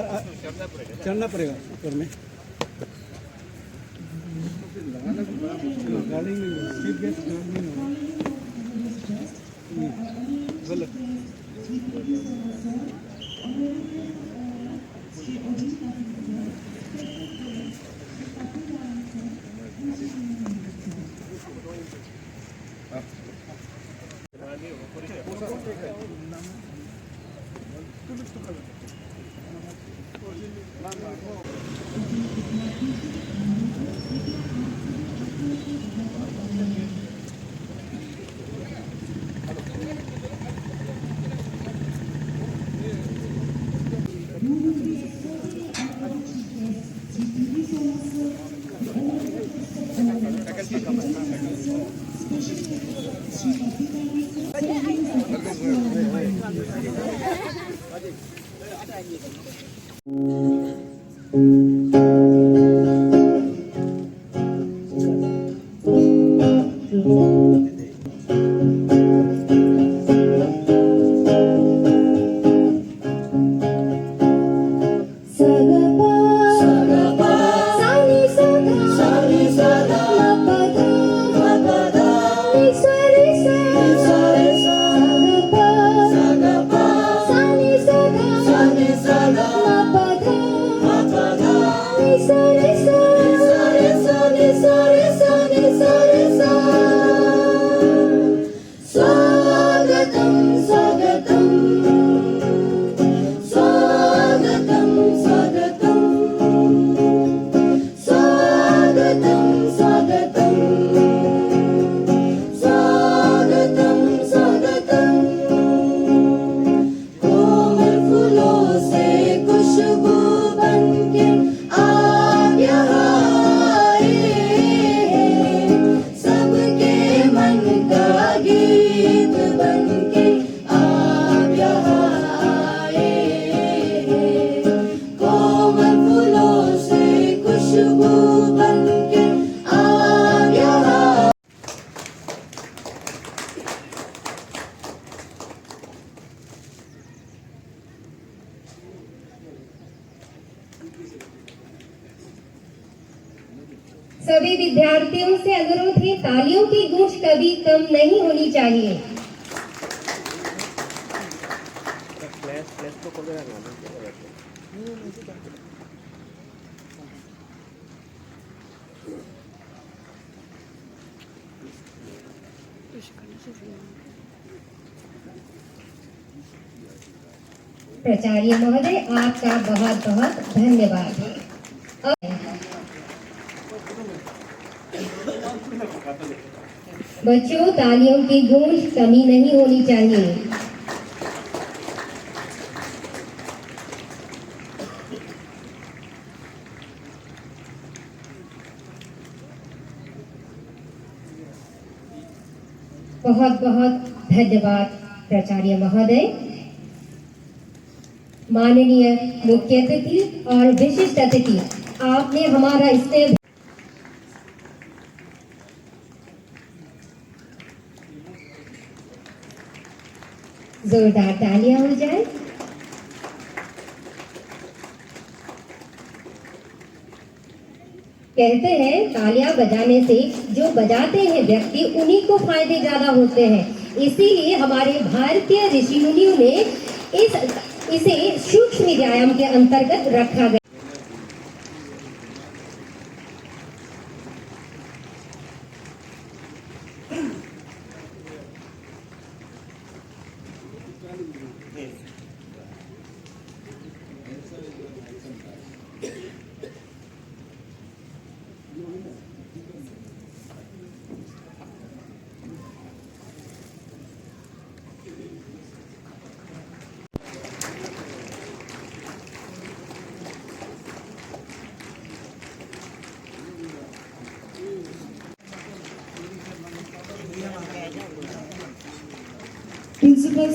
चढ़ना पड़ेगा ऊपर में। गाड़ी में चीफ गेस्ट नहीं होगा। गलत सभी विद्यार्थियों से अनुरोध है, तालियों की गूंज कभी कम नहीं होनी चाहिए। प्राचार्य महोदय, आपका बहुत बहुत धन्यवाद। बच्चों, तालियों की गूंज कमी नहीं होनी चाहिए। बहुत बहुत धन्यवाद प्राचार्य महोदय। माननीय मुख्य अतिथि और विशिष्ट अतिथि, आपने हमारा स्टेज जोरदार तालियां हो जाए। कहते हैं तालियां बजाने से जो बजाते हैं व्यक्ति, उन्हीं को फायदे ज्यादा होते हैं। इसीलिए हमारे भारतीय ऋषि मुनियों ने इसे सूक्ष्म व्यायाम के अंतर्गत रखा गया। Principal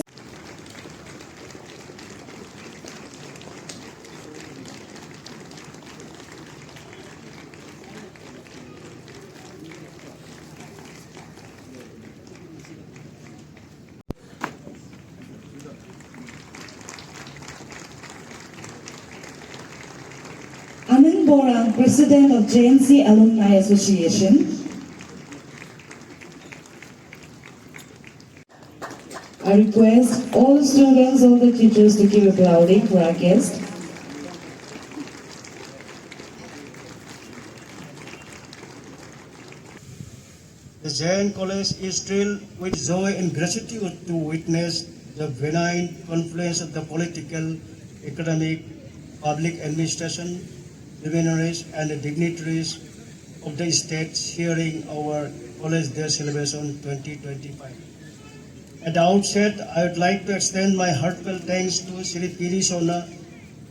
Arun Borang, President of JNC Alumni Association. I request all the students, all the teachers to keep applauding for our guest. The Jain College is thrilled with joy and gratitude to witness the benign confluence of the political, academic, public administration, luminaries and dignitaries of the state sharing our College Day celebration 2025. At the outset, I would like to extend my heartfelt thanks to Sri P.D. Sona,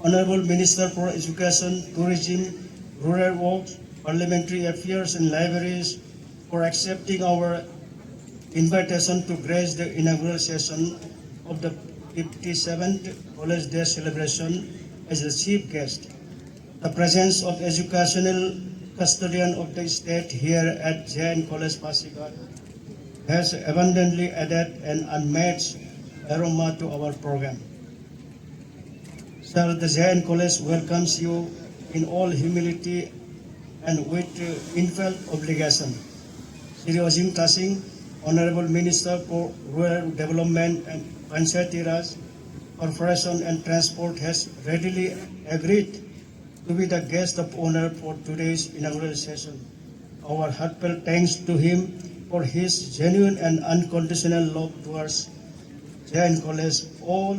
Honorable Minister for Education, Tourism, Rural Works, Parliamentary Affairs and Libraries, for accepting our invitation to grace the inaugural session of the 57th College Day celebration as a chief guest. The presence of educational custodian of the state here at Jain College Pasighat has abundantly added an unmatched aroma to our program. Sir, the Jain College welcomes you in all humility and with infant obligation. Sri Azim Tasing, Honorable Minister for Rural Development and Panchayati Raj, Corporation and Transport has readily agreed to be the guest of honor for today's inaugural session. Our heartfelt thanks to him for his genuine and unconditional love towards Jain College all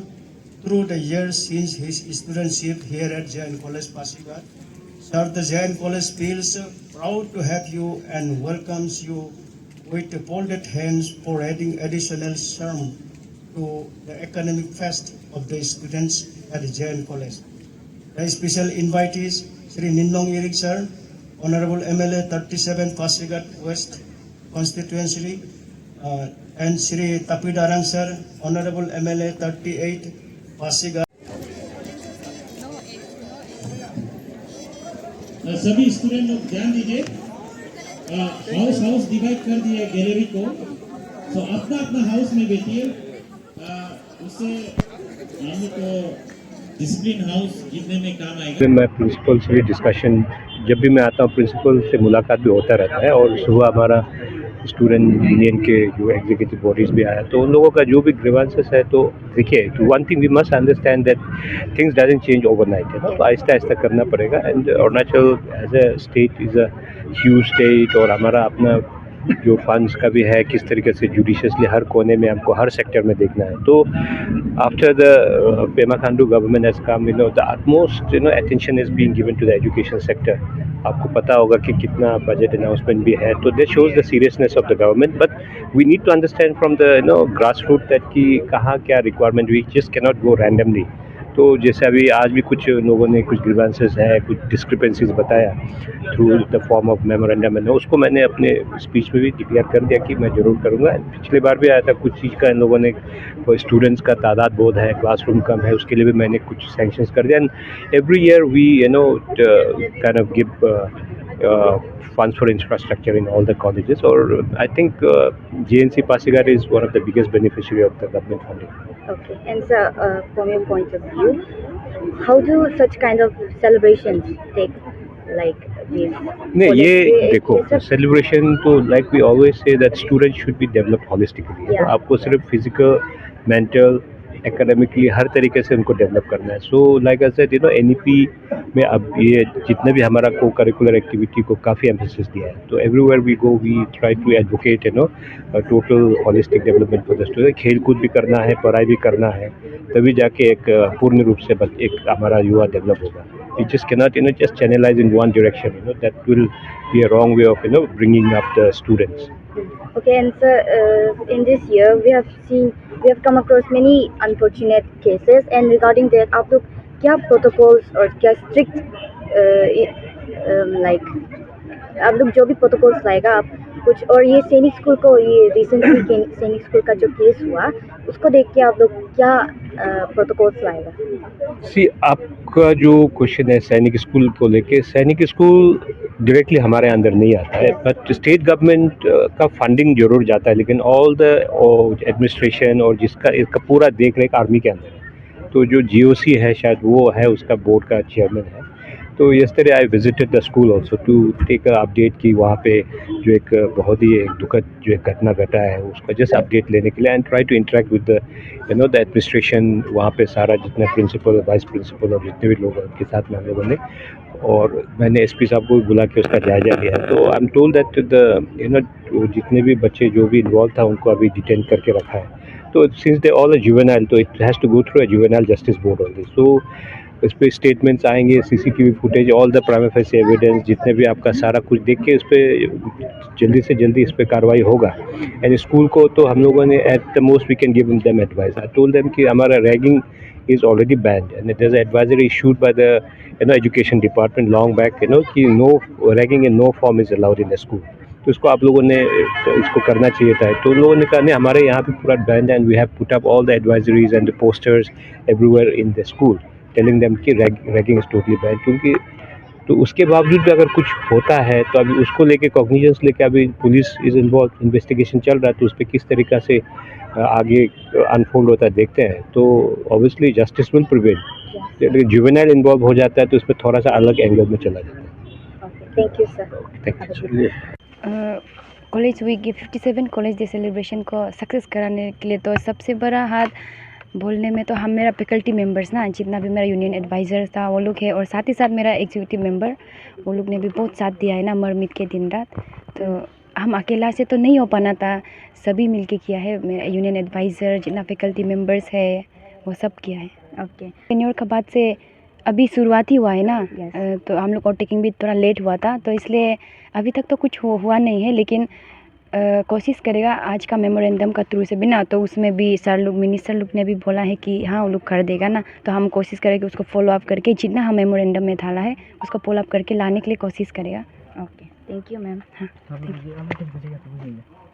through the years since his studentship here at Jain College Pasighat. Sir, the Jain College feels proud to have you and welcomes you with folded hands for adding additional charm to the academic fest of the students at Jain College. The special invitees, Sri Ninnong Irik Sir, Honorable MLA 37 Pasighat West Constituency, and Sri Tapi Darang Sir, Honorable MLA 38 Pasighat. सभी student लोग ध्यान दीजिए, house divide कर दिए gallery को, तो अपना अपना हाउस में बैठिए, उससे हम को डिसिप्लिन हाउस जीतने में काम आएगा। मैं प्रिंसिपल से डिस्कशन, जब भी मैं आता हूँ प्रिंसिपल से मुलाकात भी होता रहता है, और सुबह हमारा स्टूडेंट यूनियन के जो एग्जीक्यूटिव बॉडीज़ भी आया, तो उन लोगों का जो भी ग्रीवांसेस है, तो देखिए one thing we must understand that things doesn't change overnight, है ना, तो आहिस्ता आहिस्ता करना पड़ेगा। And Arunachal as a state is a huge state, और हमारा अपना जो फंड्स का भी है, किस तरीके से जुडिशियसली हर कोने में हमको हर सेक्टर में देखना है। तो after the Pema Khandu government has come, the utmost attention is being given to the education sector. आपको पता होगा कि कितना बजट अनाउंसमेंट भी है, तो that shows the seriousness of the government, but we need to understand from the grass root that कि कहाँ क्या requirement, we just cannot go randomly. तो जैसे अभी आज भी कुछ लोगों ने कुछ ग्रीवेंसेस है, कुछ डिस्क्रिपेंसीज बताया through the form of memorandum, है उसको मैंने अपने स्पीच में भी डिक्लेयर कर दिया कि मैं ज़रूर करूँगा। पिछले बार भी आया था, कुछ चीज़ का इन लोगों ने, स्टूडेंट्स का तादाद बहुत है, क्लासरूम कम है, उसके लिए भी मैंने कुछ सैंक्शंस कर दिया। And every year we kind of give funds for infrastructure in all the colleges, or I think JNC Pasighat is one of the biggest beneficiary of the government funding. Okay, and sir, from your point of view, how do such kind of celebrations take like this? नहीं, ये देखो celebration तो like we always say that student should be developed holistically, तो आपको सिर्फ physical, mental, academically हर तरीके से उनको डेवलप करना है। So like I said, NEP में अब ये जितने भी हमारा को करिकुलर एक्टिविटी को काफ़ी एम्फेसिस दिया है, तो everywhere we go we try to advocate total holistic development for the student. खेल कूद भी करना है, पढ़ाई भी करना है, तभी जाके एक पूर्ण रूप से एक हमारा युवा डेवलप होगा। We just cannot just channelize in one direction, that will be a wrong way of bringing up the students. Okay, and sir, in this year we have come across many unfortunate cases, and regarding that, आप लोग क्या protocols और क्या strict like आप लोग जो भी protocols लाएगा आप कुछ, और ये सैनिक स्कूल को, ये रिसेंटली सैनिक स्कूल का जो केस हुआ उसको देख के आप लोग क्या प्रोटोकॉल्स लाएगा? सी, आपका जो क्वेश्चन है सैनिक स्कूल को लेके, सैनिक स्कूल डायरेक्टली हमारे अंदर नहीं आता है, बट स्टेट गवर्नमेंट का फंडिंग जरूर जाता है, लेकिन ऑल द एडमिनिस्ट्रेशन और इसका पूरा देख रेख आर्मी के अंदर है। तो जो जीओसी है शायद वो है, उसका बोर्ड का चेयरमैन है, तो yesterday I visited the school also to take a update कि वहाँ पे जो एक बहुत ही एक दुखद जो एक घटना घटा है उसका जस्ट अपडेट लेने के लिए and try to interact with the administration, वहाँ पे सारा जितने प्रिंसिपल वाइस प्रिंसिपल और जितने भी लोग हैं उनके साथ में हम लोगों ने, और मैंने एसपी साहब को भी बुला के उसका जायजा लिया है। तो I am told that the जितने भी बच्चे जो भी इन्वॉल्व था उनको अभी डिटेन करके रखा है। तो सिंस दे ऑल जुवेनाइल तो it has to go through a juvenile justice board on this. So इस पर स्टेटमेंट्स आएंगे, CCTV footage, all the prima facie evidence, जितने भी आपका सारा कुछ देख के इस पर जल्दी से जल्दी इस पर कार्रवाई होगा। एंड स्कूल को तो हम लोगों ने at the most we can give them advice. I told them कि हमारा ragging is already banned and there's an advisory issued by the education department long back कि no ragging in no form is allowed in the school। तो इसको आप लोगों ने इसको करना चाहिए था। तो लोगों ने कहा नहीं, हमारे यहाँ पे पूरा banned and we have put up all the advisories and the posters everywhere in the school telling them कि रैगिंग इज टोटली बैंड। क्योंकि तो उसके बावजूद भी अगर कुछ होता है तो अभी उसको लेके कॉग्निजेंस लेके अभी पुलिस इज इन्वॉल्व, इन्वेस्टिगेशन चल रहा है, तो उस पर किस तरीक़ा से आगे अनफोल्ड होता है देखते हैं। तो ऑब्वियसली जस्टिस विल प्रिवेल। लेकिन जुवेनाइल इन्वॉल्व हो जाता है तो उसमें थोड़ा सा अलग एंगल में चला जाता है। Thank you sir. Thank you. College week के 57 कॉलेज डे सेलिब्रेशन को सक्सेस कराने के लिए तो सबसे बड़ा हाथ बोलने में तो हम मेरा फैकल्टी मेंबर्स ना, जितना भी मेरा यूनियन एडवाइज़र था वो लोग है, और साथ ही साथ मेरा एग्जीक्यूटिव मेंबर वो लोग ने भी बहुत साथ दिया है ना, मर मिट के दिन रात। तो हम अकेला से तो नहीं हो पाना था, सभी मिलके किया है। मेरा यूनियन एडवाइज़र जितना फैकल्टी मेंबर्स है वो सब किया है। ओके। टेन्योर का बाद से अभी शुरुआत ही हुआ है ना। तो हम लोग और टेकिंग भी थोड़ा लेट हुआ था, तो इसलिए अभी तक तो कुछ हुआ नहीं है, लेकिन कोशिश करेगा आज का मेमोरेंडम का थ्रू से भी ना। तो उसमें भी सर लोग, मिनिस्टर लोग ने भी बोला है कि हाँ वो लोग कर देगा ना। तो हम कोशिश करेंगे उसको फॉलो अप करके जितना हम मेमोरेंडम में डाला है उसको फॉलो अप करके लाने के लिए कोशिश करेगा। Okay, thank you ma'am. हाँ, थैंक यू।